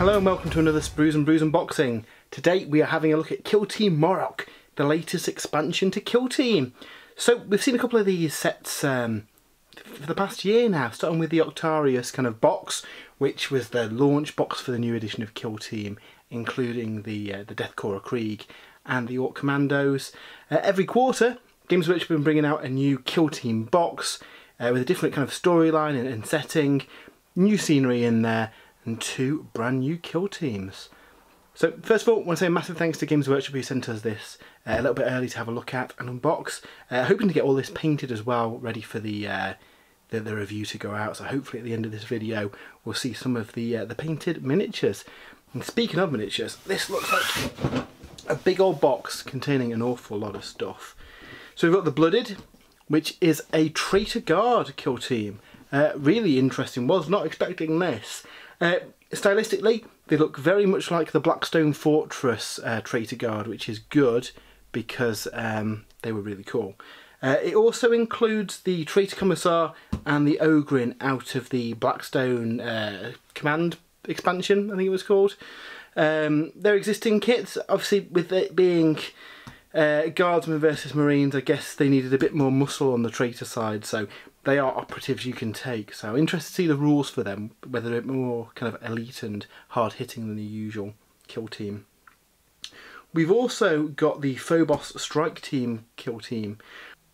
Hello and welcome to another Sprues and Brews unboxing. Today we are having a look at Kill Team Moroch, the latest expansion to Kill Team. So we've seen a couple of these sets for the past year now, starting with the Octarius kind of box, which was the launch box for the new edition of Kill Team, including the Deathcore Krieg and the Orc Commandos. Every quarter, Games Workshop have been bringing out a new Kill Team box with a different kind of storyline and setting, new scenery in there, and two brand new kill teams. So first of all, I want to say a massive thanks to Games Workshop who sent us this a little bit early to have a look at and unbox. Hoping to get all this painted as well, ready for the review to go out. So hopefully at the end of this video we'll see some of the painted miniatures. And speaking of miniatures, this looks like a big old box containing an awful lot of stuff. So we've got the Blooded, which is a Traitor Guard kill team. Really interesting, was not expecting this. Stylistically, they look very much like the Blackstone Fortress Traitor Guard, which is good because they were really cool. It also includes the Traitor Commissar and the Ogrin out of the Blackstone Command expansion, I think it was called. Their existing kits, obviously with it being Guardsmen versus Marines, I guess they needed a bit more muscle on the Traitor side, so they are operatives you can take. So interested to see the rules for them, whether they're more kind of elite and hard hitting than the usual kill team. We've also got the Phobos Strike Team kill team,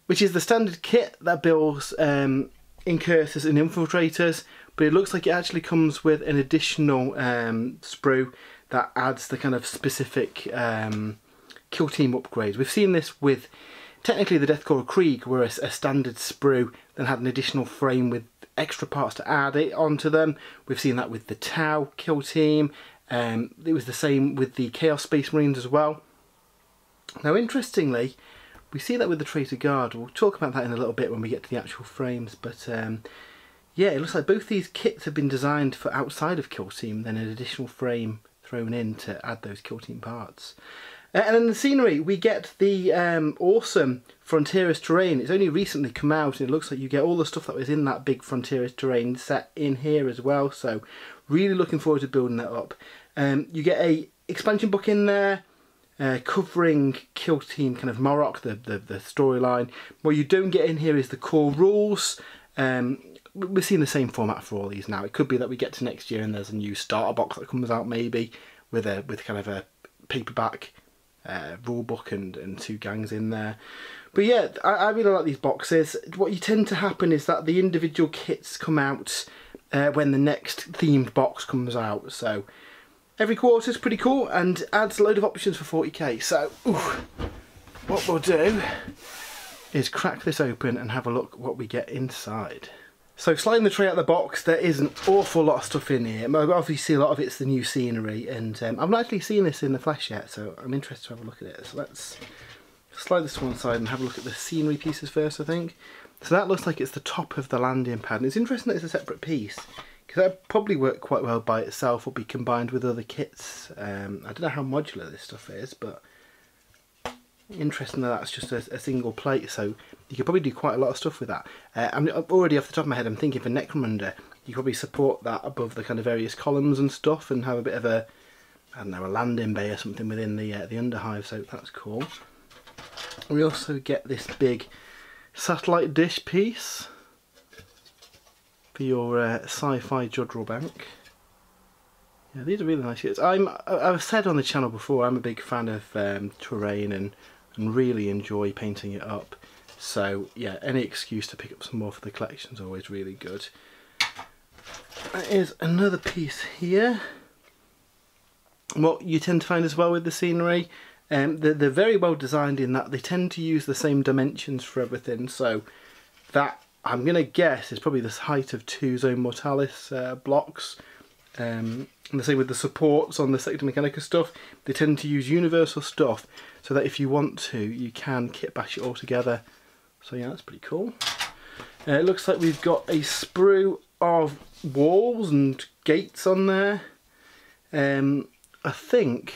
which is the standard kit that builds incursors and infiltrators, but it looks like it actually comes with an additional sprue that adds the kind of specific kill team upgrades. We've seen this with technically the Deathcore Krieg, where a standard sprue then had an additional frame with extra parts to add it onto them. We've seen that with the Tau kill team. It was the same with the Chaos Space Marines as well. Now interestingly, we see that with the Traitor Guard. We'll talk about that in a little bit when we get to the actual frames, but yeah, it looks like both these kits have been designed for outside of Kill Team, then an additional frame thrown in to add those Kill Team parts. And in the scenery, we get the awesome Frontierist terrain. It's only recently come out, and it looks like you get all the stuff that was in that big Frontierist terrain set in here as well. So really looking forward to building that up. You get a expansion book in there covering Kill Team kind of Moroch, the storyline. What you don't get in here is the core rules. We're seeing the same format for all these now. It could be that we get to next year and there's a new starter box that comes out maybe with kind of a paperback rule book and two gangs in there. But yeah, I really like these boxes. What you tend to happen is that the individual kits come out when the next themed box comes out. So every quarter is pretty cool and adds a load of options for 40k. So what we'll do is crack this open and have a look what we get inside. So sliding the tray out of the box, there is an awful lot of stuff in here. Obviously a lot of it's the new scenery, and I've not actually seen this in the flesh yet, so I'm interested to have a look at it. So let's slide this to one side and have a look at the scenery pieces first, I think. So that looks like it's the top of the landing pad, and it's interesting that it's a separate piece, because that would probably work quite well by itself or be combined with other kits. I don't know how modular this stuff is, but interesting that that's just a single plate, so you could probably do quite a lot of stuff with that. I'm already off the top of my head, I'm thinking for Necromunda, you could probably support that above the kind of various columns and stuff and have a bit of a, I don't know, a landing bay or something within the underhive, so that's cool. We also get this big satellite dish piece for your sci-fi Jodrell bank. Yeah, these are really nice kits. I've said on the channel before, I'm a big fan of terrain and really enjoy painting it up. So yeah, any excuse to pick up some more for the collection is always really good. There is another piece here. What you tend to find as well with the scenery, they're very well designed in that they tend to use the same dimensions for everything. So that, I'm going to guess, is probably the height of 2 Zone Mortalis blocks. And the same with the supports on the Sector Mechanica stuff. They tend to use universal stuff so that if you want to, you can kit bash it all together. So yeah, that's pretty cool. It looks like we've got a sprue of walls and gates on there. I think,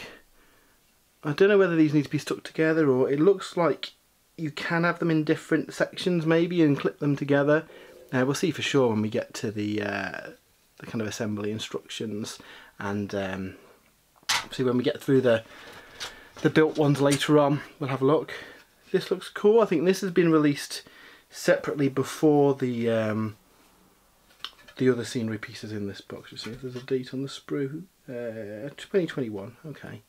I don't know whether these need to be stuck together, or it looks like you can have them in different sections maybe and clip them together. We'll see for sure when we get to the kind of assembly instructions. and see when we get through the built ones later on, we'll have a look. This looks cool. I think this has been released separately before the other scenery pieces in this box. Just see if there's a date on the sprue. 2021. Okay.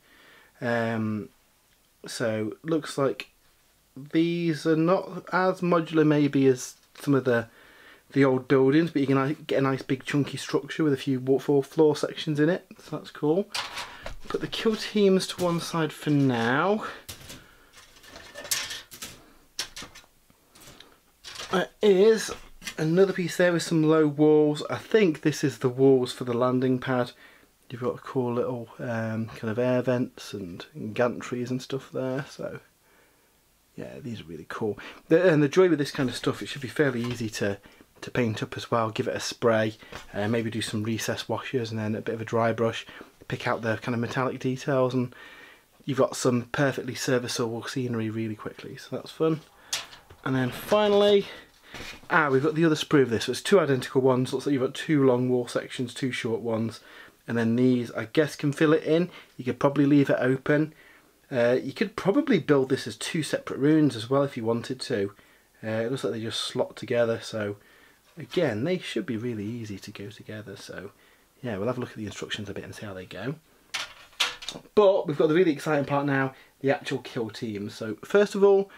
So looks like these are not as modular maybe as some of the old buildings, but you can get a nice big chunky structure with a few floor sections in it, so that's cool. Put the kill teams to one side for now. There is another piece there with some low walls. I think this is the walls for the landing pad. You've got cool little kind of air vents and gantries and stuff there, so yeah, these are really cool. And the joy with this kind of stuff, it should be fairly easy to paint up as well. Give it a spray, maybe do some recess washes and then a bit of a dry brush, pick out the kind of metallic details, and you've got some perfectly serviceable scenery really quickly, so that's fun. And then finally, we've got the other sprue of this. So it's two identical ones. Looks like you've got two long wall sections, two short ones, and then these I guess can fill it in. You could probably leave it open. You could probably build this as two separate runes as well if you wanted to. It looks like they just slot together, so again they should be really easy to go together. So yeah, we'll have a look at the instructions a bit and see how they go. But we've got the really exciting part now, the actual kill team. So first of all,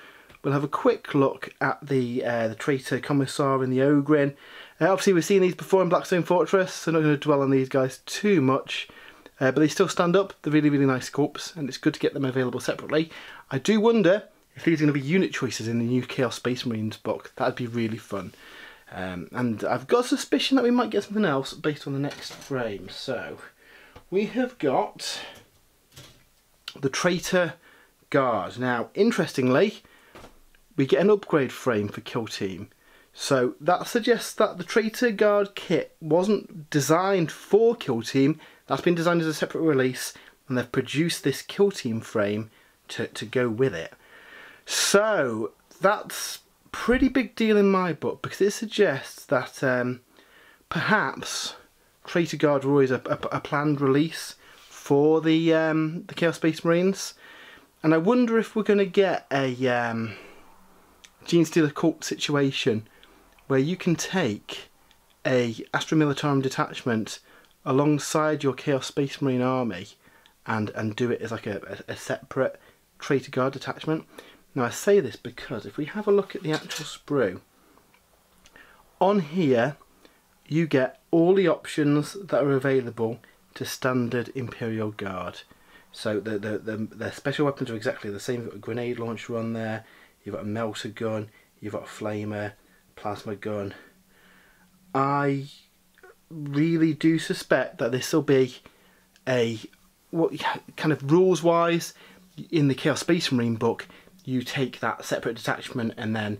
we'll have a quick look at the Traitor Commissar and the Ogrin. Obviously we've seen these before in Blackstone Fortress, so I'm not going to dwell on these guys too much. But they still stand up. They're really, really nice sculpts, and it's good to get them available separately. I do wonder if these are going to be unit choices in the new Chaos Space Marines book. That'd be really fun. And I've got a suspicion that we might get something else based on the next frame. So we have got the Traitor Guard. Now, interestingly, we get an upgrade frame for Kill Team. So that suggests that the Traitor Guard kit wasn't designed for Kill Team. That's been designed as a separate release, and they've produced this Kill Team frame to go with it. So that's a pretty big deal in my book, because it suggests that perhaps Traitor Guard were always a planned release for the Chaos Space Marines. And I wonder if we're going to get a Genestealer cult situation where you can take a Astra Militarum detachment alongside your Chaos Space Marine army and do it as like a separate Traitor Guard detachment. Now I say this because if we have a look at the actual sprue, on here you get all the options that are available to standard Imperial Guard. So the special weapons are exactly the same. You've got a grenade launcher on there, you've got a melter gun, you've got a flamer, plasma gun. I really do suspect that this will be what kind of rules wise in the Chaos Space Marine book, you take that separate detachment and then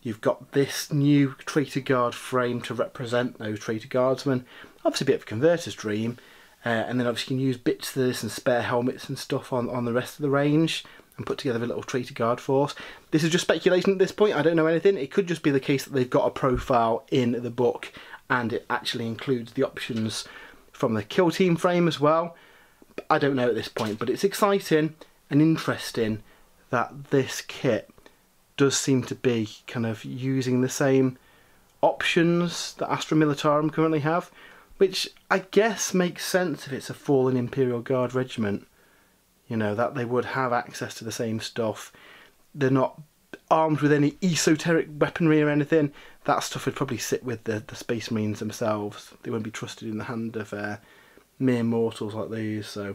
you've got this new Traitor Guard frame to represent those Traitor Guardsmen. Obviously a bit of a converter's dream, and then obviously you can use bits of this and spare helmets and stuff on the rest of the range and put together a little Traitor Guard force. This is just speculation at this point, I don't know anything. It could just be the case that they've got a profile in the book and it actually includes the options from the Kill Team frame as well. I don't know at this point, but it's exciting and interesting that this kit does seem to be kind of using the same options that Astra Militarum currently have, which I guess makes sense if it's a fallen Imperial Guard regiment. You know, that they would have access to the same stuff. They're not armed with any esoteric weaponry or anything. That stuff would probably sit with the Space Marines themselves. They wouldn't be trusted in the hand of mere mortals like these. So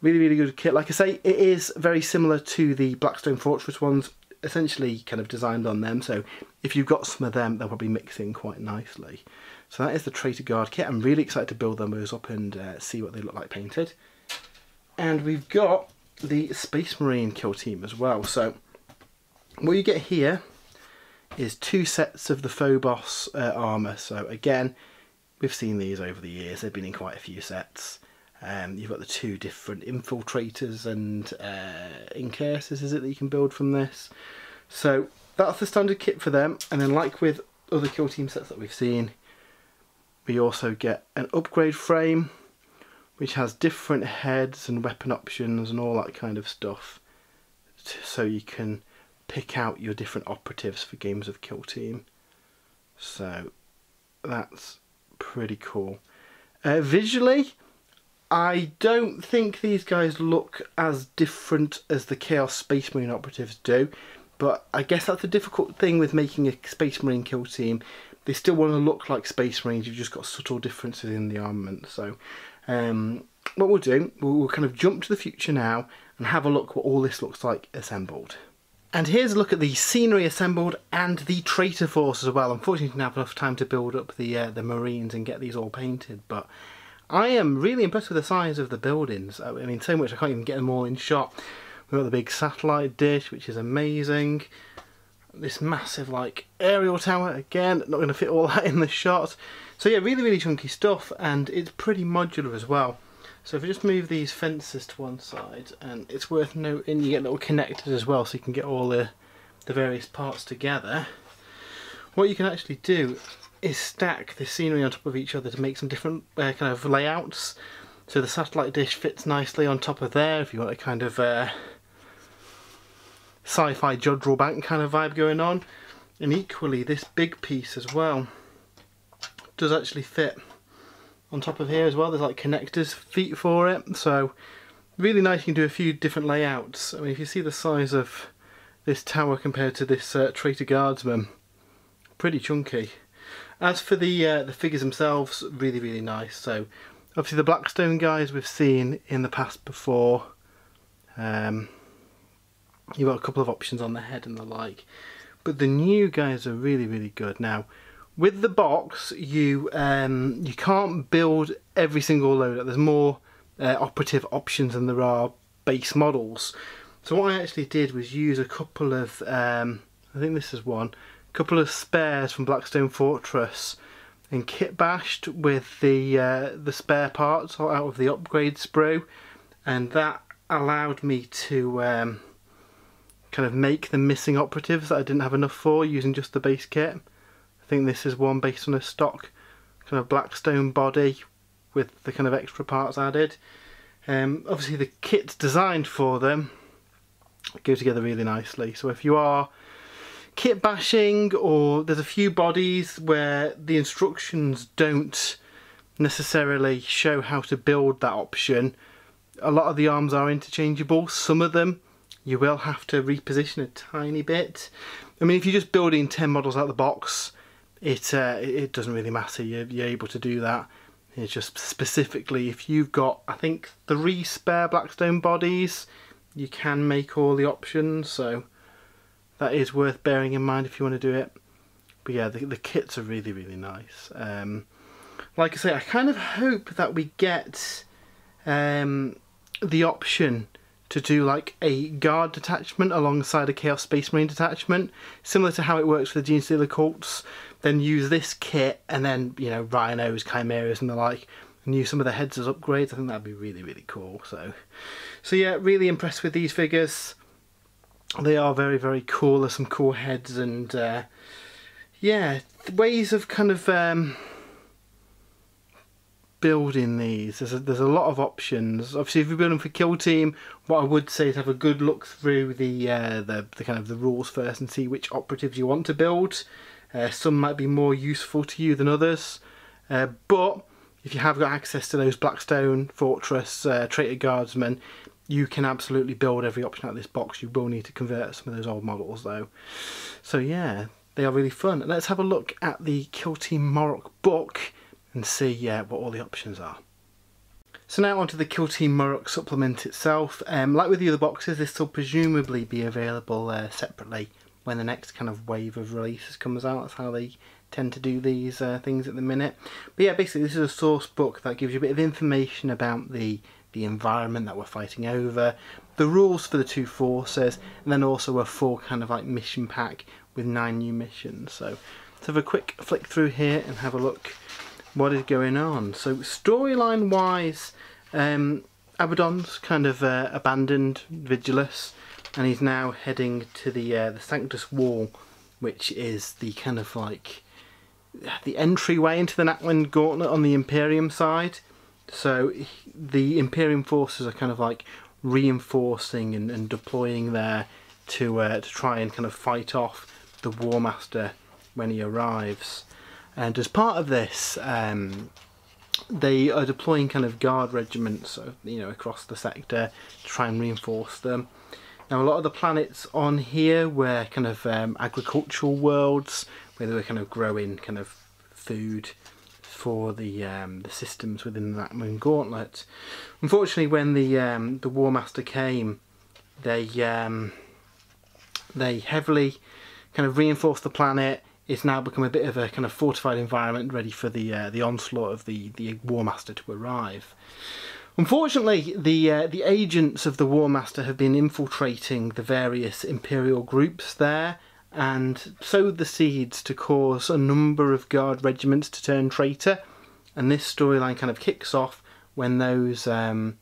really, really good kit. Like I say, it is very similar to the Blackstone Fortress ones, essentially kind of designed on them. So if you've got some of them, they'll probably mix in quite nicely. So that is the Traitor Guard kit. I'm really excited to build those up and see what they look like painted. And we've got the Space Marine Kill Team as well. So what you get here is two sets of the Phobos armour. So again, we've seen these over the years. They've been in quite a few sets. You've got the two different infiltrators and incursors, is it, that you can build from this. So that's the standard kit for them. And then like with other Kill Team sets that we've seen, we also get an upgrade frame which has different heads and weapon options and all that kind of stuff, so you can pick out your different operatives for games of Kill Team. So that's pretty cool. Visually, I don't think these guys look as different as the Chaos Space Marine operatives do, but I guess that's the difficult thing with making a Space Marine Kill Team. They still want to look like Space Marines, you've just got subtle differences in the armament. So what we'll do, we'll kind of jump to the future now and have a look what all this looks like assembled. And here's a look at the scenery assembled and the traitor force as well. Unfortunately, I didn't have enough time to build up the Marines and get these all painted, but I am really impressed with the size of the buildings. I mean, so much I can't even get them all in shot. We've got the big satellite dish, which is amazing. This massive, like, aerial tower, again, not going to fit all that in the shot. So yeah, really, really chunky stuff, and it's pretty modular as well. So if we just move these fences to one side, and it's worth noting you get little connectors as well, so you can get all the various parts together. What you can actually do is stack the scenery on top of each other to make some different kind of layouts. So the satellite dish fits nicely on top of there if you want a kind of sci-fi Jodrell Bank kind of vibe going on. And equally, this big piece as well does actually fit on top of here as well. There's like connectors feet for it, so really nice. You can do a few different layouts. I mean, if you see the size of this tower compared to this Traitor Guardsman, pretty chunky. As for the figures themselves, really, really nice. So obviously the Blackstone guys we've seen in the past before. You've got a couple of options on the head and the like, but the new guys are really, really good. Now with the box, you can't build every single loadout. There's more operative options than there are base models. So what I actually did was use a couple of, I think this is one, couple of spares from Blackstone Fortress and kit bashed with the spare parts out of the upgrade sprue, and that allowed me to kind of make the missing operatives that I didn't have enough for using just the base kit. I think this is one based on a stock kind of Blackstone body with the kind of extra parts added. Obviously the kit's designed for them, go together really nicely. So if you are kit bashing, or there's a few bodies where the instructions don't necessarily show how to build that option, a lot of the arms are interchangeable. Some of them you will have to reposition a tiny bit. I mean, if you're just building 10 models out of the box, it doesn't really matter, you're able to do that. It's just specifically if you've got, I think, 3 spare Blackstone bodies, you can make all the options, so that is worth bearing in mind if you want to do it. But yeah, the kits are really, really nice. Like I say, I kind of hope that we get the option to do like a guard detachment alongside a Chaos Space Marine detachment, similar to how it works for the Gene Stealer cults. Then use this kit and then, you know, rhinos, chimeras and the like, and use some of the heads as upgrades. I think that'd be really, really cool. So yeah, really impressed with these figures. They are very, very cool. There's some cool heads, and yeah, ways of kind of building these. There's a lot of options. Obviously, if you're building for Kill Team, what I would say is have a good look through the kind of the rules first and see which operatives you want to build. Some might be more useful to you than others, but if you have got access to those Blackstone Fortress Traitor Guardsmen, you can absolutely build every option out of this box. You will need to convert some of those old models though. So yeah, they are really fun. Let's have a look at the Kill Team Moroch book and see what all the options are. So now onto the Kill Team Moroch supplement itself. Like with the other boxes, this will presumably be available separately when the next kind of wave of releases comes out. That's how they tend to do these things at the minute. But yeah, basically this is a source book that gives you a bit of information about the environment that we're fighting over, the rules for the 2 forces, and then also a full kind of like mission pack with 9 new missions. So let's have a quick flick through here and have a look what is going on. So storyline wise, Abaddon's kind of abandoned Vigilus, and he's now heading to the Sanctus Wall, which is the kind of like the entryway into the Natlan Gauntlet on the Imperium side. So the Imperium forces are kind of like reinforcing and deploying there to try and kind of fight off the War Master when he arrives. And as part of this, they are deploying kind of guard regiments, you know, across the sector to try and reinforce them. Now, a lot of the planets on here were kind of agricultural worlds where they were kind of growing kind of food for the systems within that Moon Gauntlet. Unfortunately, when the War Master came, they heavily kind of reinforced the planet. It's now become a bit of a kind of fortified environment, ready for the onslaught of the War Master to arrive. Unfortunately, the agents of the War Master have been infiltrating the various Imperial groups there, and sowed the seeds to cause a number of guard regiments to turn traitor. And this storyline kind of kicks off when those Militarum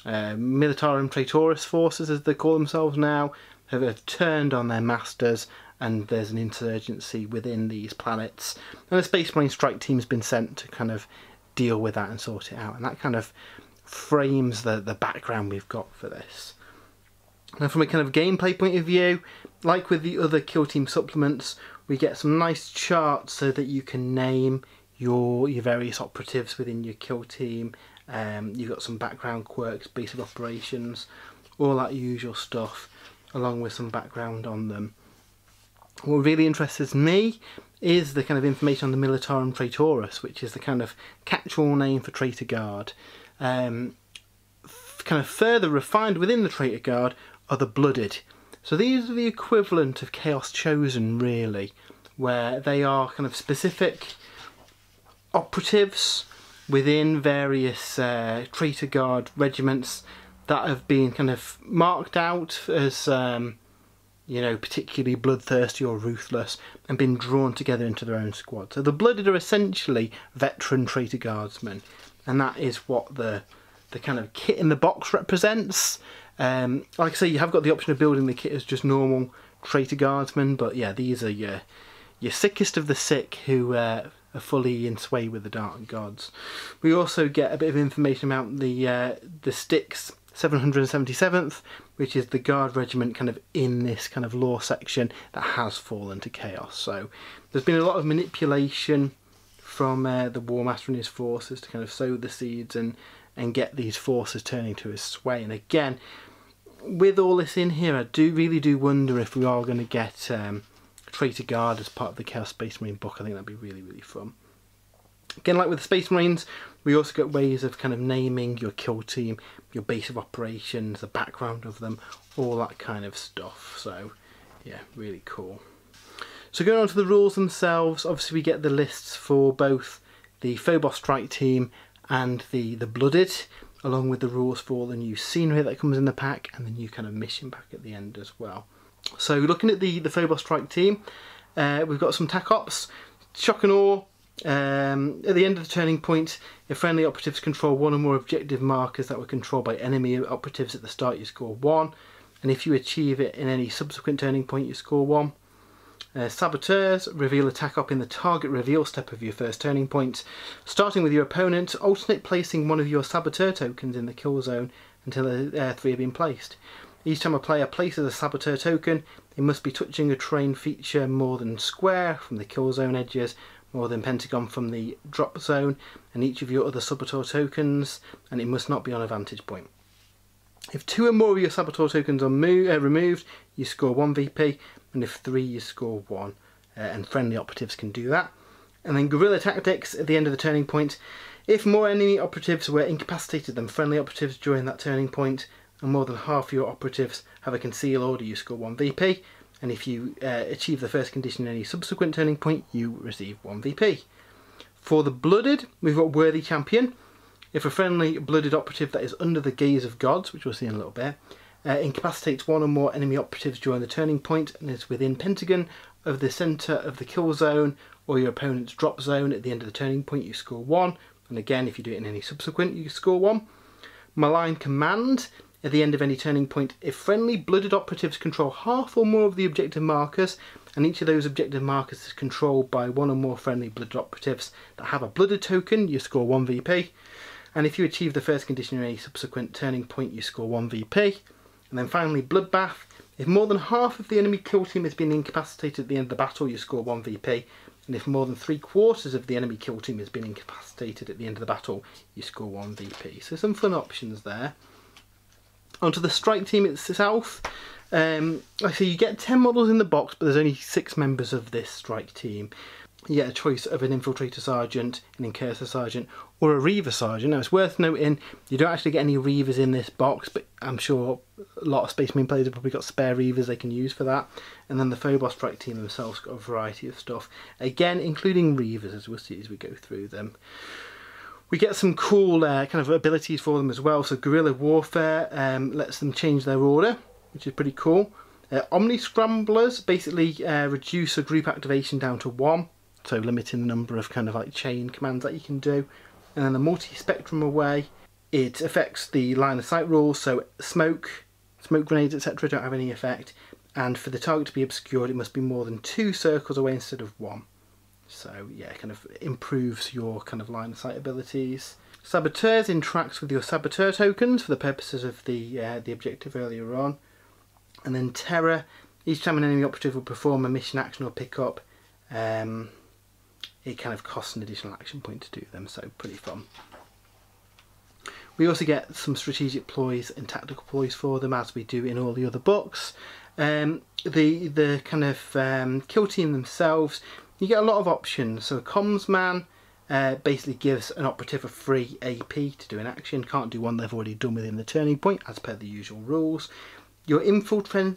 Traitoris forces, as they call themselves now, have turned on their masters, and there's an insurgency within these planets. And a Space Marine strike team's been sent to kind of deal with that and sort it out. And that kind of frames the background we've got for this. Now, from a kind of gameplay point of view, like with the other Kill Team supplements, we get some nice charts so that you can name your various operatives within your Kill Team. You've got some background quirks, base of operations, all that usual stuff, along with some background on them. What really interests me is the kind of information on the Militarum Traitoris, which is the kind of catch-all name for Traitor Guard. Kind of further refined within the Traitor Guard are the Blooded. So these are the equivalent of Chaos Chosen, really, where they are kind of specific operatives within various Traitor Guard regiments that have been kind of marked out as you know, particularly bloodthirsty or ruthless, and been drawn together into their own squad. So the Blooded are essentially veteran Traitor Guardsmen, and that is what the kind of kit in the box represents. Like I say, you have got the option of building the kit as just normal Traitor Guardsmen, but yeah, these are your sickest of the sick who are fully in sway with the Dark Gods. We also get a bit of information about the Styx 777th, which is the guard regiment kind of in this kind of lore section that has fallen to chaos. So there's been a lot of manipulation from the War Master and his forces to kind of sow the seeds and get these forces turning to his sway. And again, with all this in here, I really do wonder if we are going to get Traitor Guard as part of the Chaos Space Marine book. I think that'd be really, really fun. Again, like with the Space Marines, we also get ways of kind of naming your kill team, your base of operations, the background of them, all that kind of stuff. So yeah, really cool. So going on to the rules themselves, obviously we get the lists for both the Phobos strike team and the Blooded, along with the rules for all the new scenery that comes in the pack and the new kind of mission pack at the end as well. So looking at the Phobos strike team, we've got some tac ops, shock and awe. At the end of the turning point, if friendly operatives control one or more objective markers that were controlled by enemy operatives at the start, you score 1, and if you achieve it in any subsequent turning point, you score 1. Saboteurs, reveal attack op in the target reveal step of your first turning point. Starting with your opponent, alternate placing one of your saboteur tokens in the kill zone until 3 have been placed. Each time a player places a saboteur token, it must be touching a terrain feature more than square from the kill zone edges, more than pentagon from the drop zone, and each of your other saboteur tokens, and it must not be on a vantage point. If 2 or more of your saboteur tokens are removed, you score 1 VP, and if 3 you score 1, and friendly operatives can do that. And then guerrilla tactics at the end of the turning point. If more enemy operatives were incapacitated than friendly operatives during that turning point, and more than half your operatives have a conceal order, you score 1 VP, and if you achieve the first condition in any subsequent turning point, you receive 1 VP. For the Blooded, we've got Worthy Champion. If a friendly Blooded operative that is under the gaze of gods, which we'll see in a little bit, incapacitates 1 or more enemy operatives during the turning point and is within pentagon of the centre of the kill zone or your opponent's drop zone at the end of the turning point, you score 1, and again if you do it in any subsequent, you score 1. Malign Command. At the end of any turning point, if friendly Blooded operatives control half or more of the objective markers, and each of those objective markers is controlled by 1 or more friendly Blooded operatives that have a Blooded token, you score 1 VP. and if you achieve the first condition in any subsequent turning point, you score 1 VP. And then finally, Bloodbath. If more than half of the enemy kill team has been incapacitated at the end of the battle, you score 1 VP. And if more than 3/4 of the enemy kill team has been incapacitated at the end of the battle, you score 1 VP. So some fun options there. Onto the strike team itself. Like I say, you get 10 models in the box, but there's only 6 members of this strike team. You get a choice of an Infiltrator Sergeant, an Incursor Sergeant, or a Reaver Sergeant. Now it's worth noting, you don't actually get any Reavers in this box, but I'm sure a lot of Space Marine players have probably got spare Reavers they can use for that. And then the Phobos strike team themselves got a variety of stuff, again including Reavers, as we'll see as we go through them. We get some cool kind of abilities for them as well. So Guerrilla Warfare lets them change their order, which is pretty cool. Omni Scramblers basically reduce a group activation down to 1. So limiting the number of kind of like chain commands that you can do. And then the multi-spectrum array, it affects the line of sight rules, so smoke grenades, etc. don't have any effect. And for the target to be obscured, it must be more than 2 circles away instead of 1. So yeah, it kind of improves your kind of line of sight abilities. Saboteurs interacts with your Saboteur tokens for the purposes of the objective earlier on. And then Terror, each time an enemy operative will perform a mission action or pick up, it kind of costs an additional action point to do them, so pretty fun. We also get some strategic ploys and tactical ploys for them, as we do in all the other books. The kind of kill team themselves, you get a lot of options. So a comms man basically gives an operative a free AP to do an action. Can't do one they've already done within the turning point, as per the usual rules. Your Infiltrator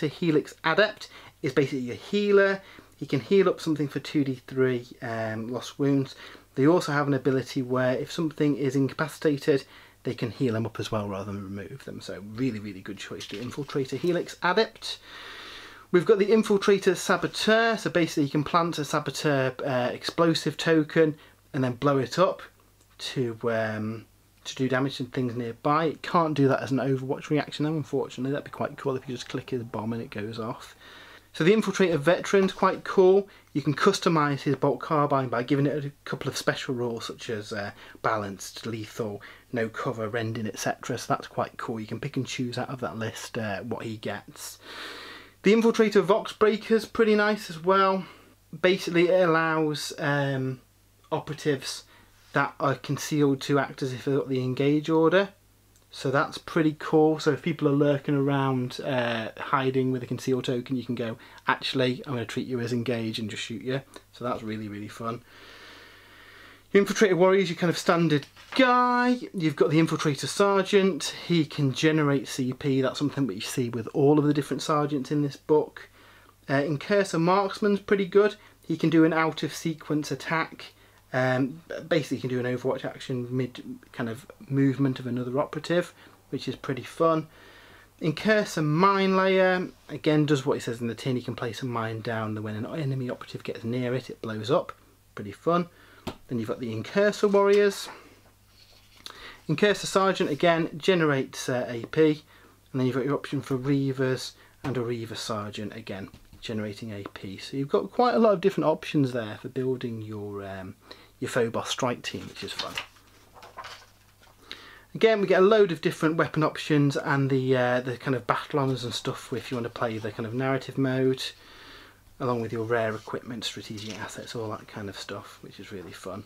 Helix Adept is basically your healer. He can heal up something for 2d3 lost wounds. They also have an ability where if something is incapacitated, they can heal them up as well rather than remove them. So really, really good choice to Infiltrator Helix Adept. We've got the Infiltrator Saboteur. So basically you can plant a Saboteur explosive token and then blow it up to do damage to things nearby. It can't do that as an Overwatch reaction though, unfortunately. That'd be quite cool if you just click his bomb and it goes off. So the Infiltrator Veteran's quite cool. You can customise his bolt carbine by giving it a couple of special rules such as balanced, lethal, no cover, rending, etc. So that's quite cool. You can pick and choose out of that list what he gets. The Infiltrator Vox Breaker's pretty nice as well. Basically it allows operatives that are concealed to act as if they've got the engage order. So that's pretty cool. So if people are lurking around hiding with a conceal token, you can go, actually, I'm going to treat you as engaged and just shoot you. So that's really, really fun. Your Infiltrator Warriors, your kind of standard guy. You've got the Infiltrator Sergeant. He can generate CP. That's something that you see with all of the different sergeants in this book. Incursor Marksman's pretty good. He can do an out of sequence attack. Basically you can do an Overwatch action mid kind of movement of another operative, which is pretty fun. Incursor Mine Layer, again does what it says in the tin. You can place a mine down, and when an enemy operative gets near it, it blows up. Pretty fun. Then you've got the Incursor Warriors. Incursor Sergeant again generates AP, and then you've got your option for Reavers and a Reaver Sergeant again generating AP. So you've got quite a lot of different options there for building your Phobos strike team, which is fun. Again, we get a load of different weapon options and the kind of battle honours and stuff if you want to play the kind of narrative mode, along with your rare equipment, strategic assets, all that kind of stuff, which is really fun.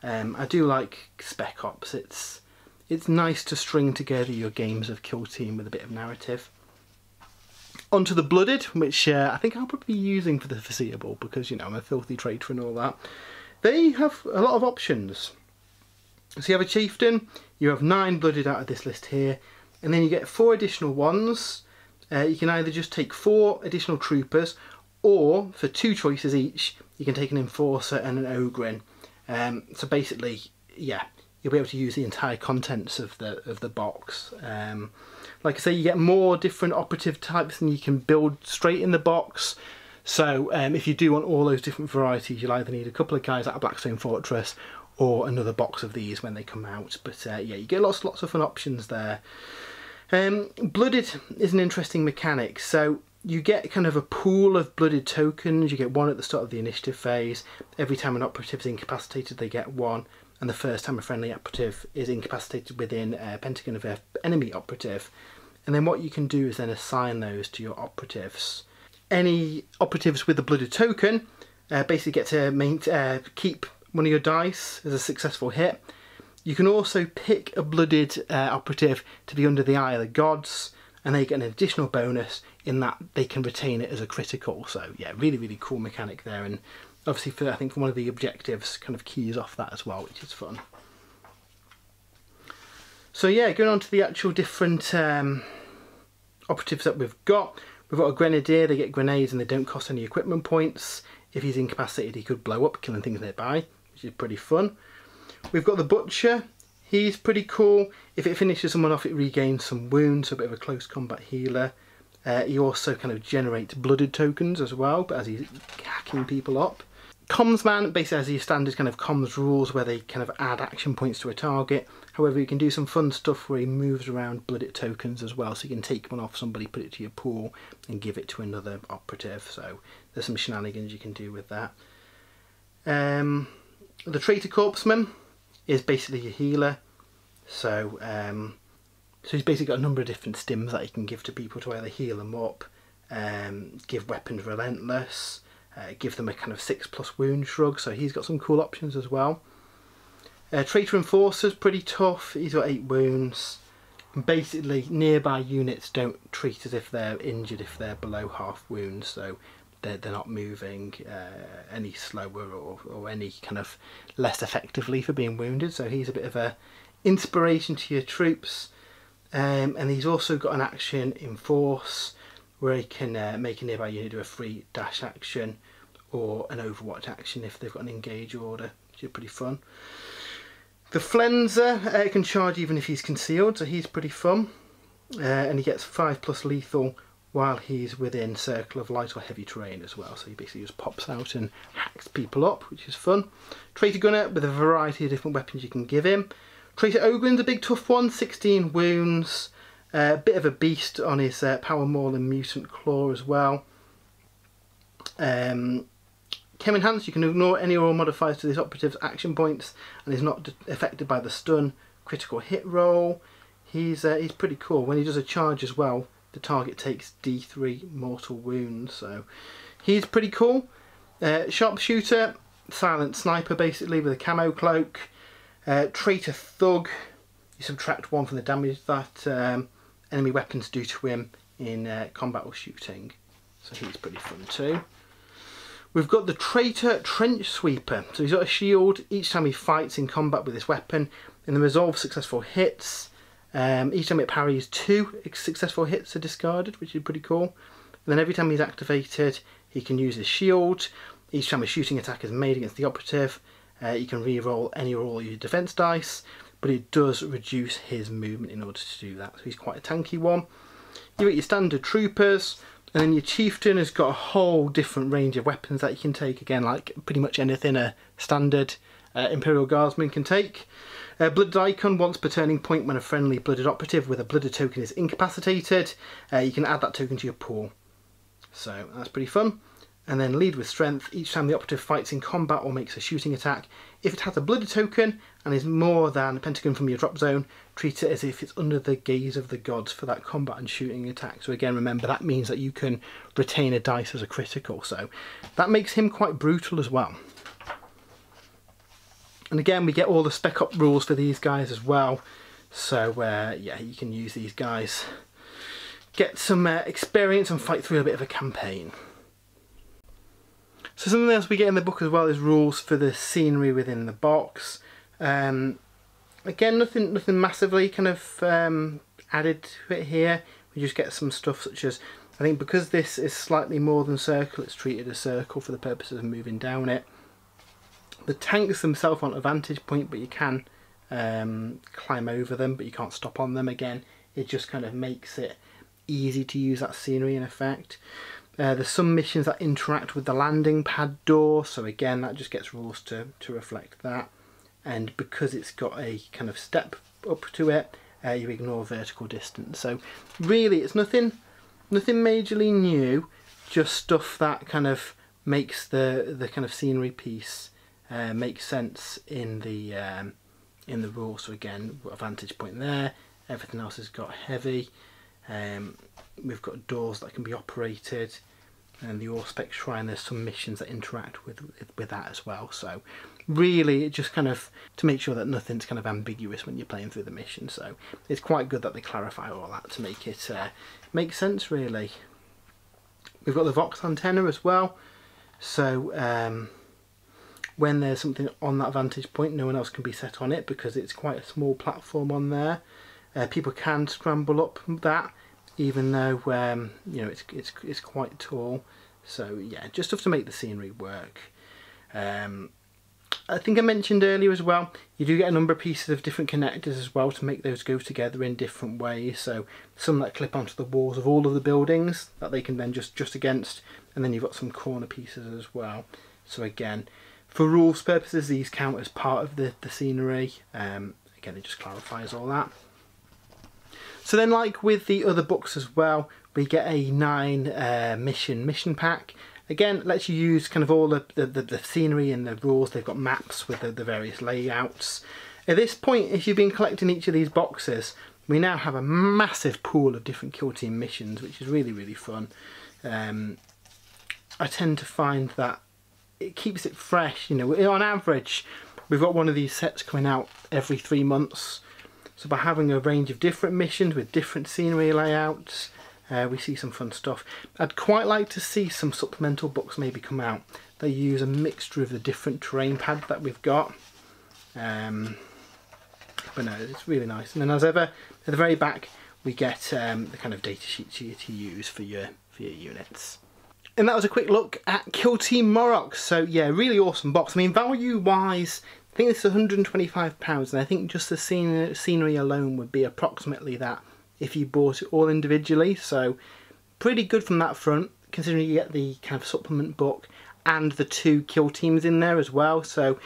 I do like Spec Ops. It's nice to string together your games of Kill Team with a bit of narrative. Onto the Blooded, which I think I'll probably be using for the foreseeable because, you know, I'm a filthy traitor and all that. They have a lot of options. So you have a Chieftain, you have 9 Blooded out of this list here, and then you get 4 additional ones. You can either just take 4 additional Troopers, or for 2 choices each, you can take an Enforcer and an Ogrin. So basically, yeah, you'll be able to use the entire contents of the box. Like I say, you get more different operative types than you can build straight in the box. So if you do want all those different varieties, you'll either need a couple of guys out of Blackstone Fortress or another box of these when they come out. But yeah, you get lots of fun options there. Blooded is an interesting mechanic. So you get kind of a pool of Blooded tokens. You get 1 at the start of the initiative phase. Every time an operative's incapacitated, they get 1. and the first time a friendly operative is incapacitated within a pentagon of an enemy operative. And then what you can do is then assign those to your operatives. Any operatives with a blooded token basically get to keep one of your dice as a successful hit. You can also pick a blooded operative to be under the eye of the gods, and they get an additional bonus in that they can retain it as a critical. So yeah, really, really cool mechanic there, and obviously I think for one of the objectives kind of keys off that as well, which is fun. So yeah, going on to the actual different operatives that we've got. We've got a grenadier, they get grenades and they don't cost any equipment points. If he's incapacitated, he could blow up, killing things nearby, which is pretty fun. We've got the butcher, he's pretty cool. If it finishes someone off, it regains some wounds, so a bit of a close combat healer. He also kind of generates blooded tokens as well, but as he's hacking people up. Comms man basically has these standard kind of comms rules where they kind of add action points to a target. However, you can do some fun stuff where he moves around blooded tokens as well, so you can take one off somebody, put it to your pool and give it to another operative. So there's some shenanigans you can do with that. The traitor corpsman is basically a healer, so he's basically got a number of different stims that he can give to people to either heal them up, give weapons relentless, give them a kind of 6+ wound shrug, so he's got some cool options as well. Traitor Enforcer's pretty tough, he's got 8 wounds. And basically nearby units don't treat as if they're injured if they're below half wounds, so they're not moving any slower or any kind of less effectively for being wounded, so he's a bit of a inspiration to your troops. And he's also got an action in Force where he can make a nearby unit do a free dash action or an overwatch action if they've got an engage order, which is pretty fun. The Flenser can charge even if he's concealed, so he's pretty fun. And he gets 5+ lethal while he's within circle of light or heavy terrain as well, so he basically just pops out and hacks people up, which is fun. Traitor Gunner with a variety of different weapons you can give him. Traitor Ogren's a big tough one, 16 wounds, a bit of a beast on his Power Maul and Mutant Claw as well. Chem Enhance, you can ignore any or all modifiers to this operative's action points and is not affected by the stun critical hit roll. He's pretty cool. When he does a charge as well, the target takes D3 mortal wounds, so he's pretty cool. Sharpshooter, silent sniper basically with a camo cloak. Traitor Thug, you subtract 1 from the damage that enemy weapons do to him in combat or shooting, so he's pretty fun too. We've got the Traitor Trench Sweeper, so he's got a shield each time he fights in combat with this weapon, and the resolve successful hits. Each time it parries, 2 successful hits are discarded, which is pretty cool. And then every time he's activated, he can use his shield. Each time a shooting attack is made against the operative, you can re-roll any or all your defense dice, but it does reduce his movement in order to do that, so he's quite a tanky one. You've got your standard troopers, and then your chieftain has got a whole different range of weapons that you can take, again like pretty much anything a standard Imperial Guardsman can take. Blooded Icon, once per turning point when a friendly blooded operative with a blooded token is incapacitated, you can add that token to your pool, so that's pretty fun. And then Lead with Strength, each time the operative fights in combat or makes a shooting attack, if it has a blooded token and is more than a pentagon from your drop zone, treat it as if it's under the gaze of the gods for that combat and shooting attack. So again, remember that means that you can retain a dice as a critical, so that makes him quite brutal as well. And again, we get all the spec up rules for these guys as well, so yeah, you can use these guys, get some experience and fight through a bit of a campaign. So something else we get in the book as well is rules for the scenery within the box. Again, nothing massively kind of added to it here. We just get some stuff such as, I think because this is slightly more than circle, it's treated as circle for the purposes of moving down it. The tanks themselves aren't a vantage point, but you can climb over them, but you can't stop on them. Again, it just kind of makes it easy to use that scenery in effect. There's some missions that interact with the landing pad door, so again that just gets rules to reflect that. And because it's got a kind of step up to it, you ignore vertical distance. So really it's nothing majorly new, just stuff that kind of makes the kind of scenery piece makes sense in the rules. So again, we've got a vantage point there. Everything else has got heavy. We've got doors that can be operated, and the Auspex Shrine, there's some missions that interact with that as well. So really, it just kind of to make sure that nothing's kind of ambiguous when you're playing through the mission. So it's quite good that they clarify all that to make it make sense, really. We've got the Vox antenna as well, so when there's something on that vantage point, no one else can be set on it because it's quite a small platform on there. People can scramble up that, even though you know, it's quite tall. So yeah, just stuff to make the scenery work. I think I mentioned earlier as well, you do get a number of pieces of different connectors as well to make those go together in different ways. So some that clip onto the walls of all of the buildings that they can then just against, and then you've got some corner pieces as well. So again, for rules purposes, these count as part of the scenery. Again, it just clarifies all that. So then, like with the other books as well, we get a 9 mission pack. Again, lets you use kind of all the scenery and the rules. They've got maps with the various layouts. At this point, if you've been collecting each of these boxes, we now have a massive pool of different Kill Team missions, which is really, really fun. I tend to find that it keeps it fresh. You know, on average, we've got one of these sets coming out every 3 months. So by having a range of different missions with different scenery layouts, we see some fun stuff. I'd quite like to see some supplemental books maybe come out that use a mixture of the different terrain pads that we've got. But no, it's really nice. And then as ever, at the very back, we get the kind of data sheets here to use for your units. And that was a quick look at Kill Team Moroch. So yeah, really awesome box. I mean, value wise, I think this is £125, and I think just the scenery alone would be approximately that if you bought it all individually. So pretty good from that front, considering you get the kind of supplement book and the 2 kill teams in there as well. So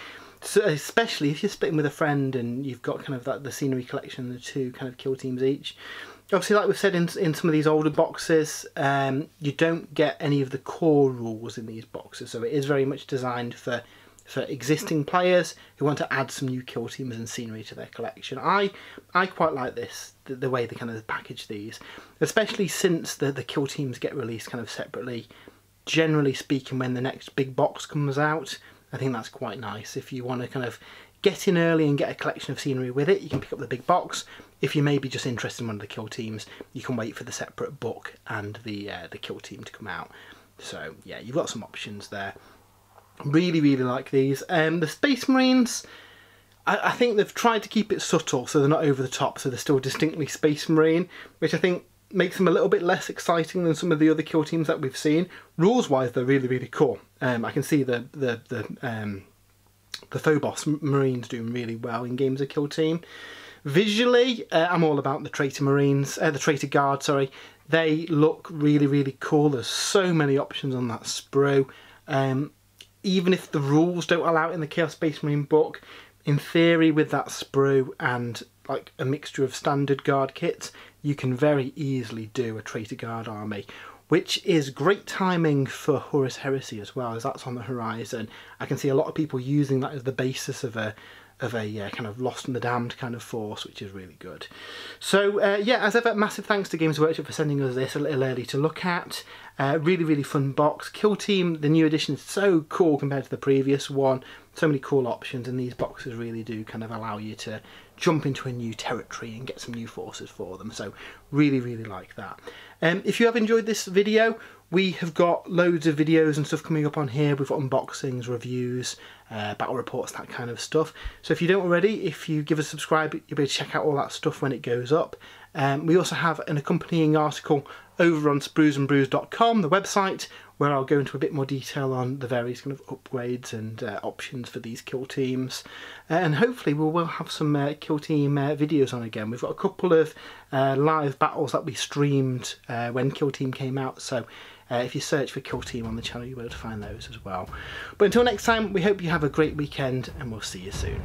especially if you're splitting with a friend and you've got kind of that the scenery collection, the 2 kind of kill teams each. Obviously, like we've said in some of these older boxes, you don't get any of the core rules in these boxes. So it is very much designed for existing players who want to add some new kill teams and scenery to their collection. I quite like this, the way they kind of package these, especially since the kill teams get released kind of separately. Generally speaking, when the next big box comes out, I think that's quite nice. If you want to kind of get in early and get a collection of scenery with it, you can pick up the big box. If you may be just interested in one of the kill teams, you can wait for the separate book and the kill team to come out. So yeah, you've got some options there. Really, really like these. The Space Marines, I think they've tried to keep it subtle so they're not over the top, so they're still distinctly Space Marine, which I think makes them a little bit less exciting than some of the other kill teams that we've seen. Rules wise, they're really, really cool. I can see the Phobos Marines doing really well in games of Kill Team. Visually, I'm all about the Traitor Marines, the Traitor Guard, sorry. They look really, really cool. There's so many options on that sprue. Even if the rules don't allow it in the Chaos Space Marine book, in theory with that sprue and like a mixture of standard guard kits, you can very easily do a Traitor Guard army, which is great timing for Horus Heresy as well, as that's on the horizon. I can see a lot of people using that as the basis of a kind of Lost and the Damned kind of force, which is really good. So yeah, as ever, massive thanks to Games Workshop for sending us this a little early to look at. Really, really fun box. Kill Team, the new edition, is so cool compared to the previous one. So many cool options, and these boxes really do kind of allow you to jump into a new territory and get some new forces for them. So really, really like that. If you have enjoyed this video, we have got loads of videos and stuff coming up on here. We've got unboxings, reviews, battle reports, that kind of stuff. So if you don't already, if you give us a subscribe, you'll be able to check out all that stuff when it goes up. We also have an accompanying article over on spruesandbrews.com, the website, where I'll go into a bit more detail on the various kind of upgrades and options for these kill teams. And hopefully we will have some kill team videos on again. We've got a couple of live battles that we streamed when Kill Team came out, so if you search for Kill Team on the channel, you'll be able to find those as well. But until next time, we hope you have a great weekend, and we'll see you soon.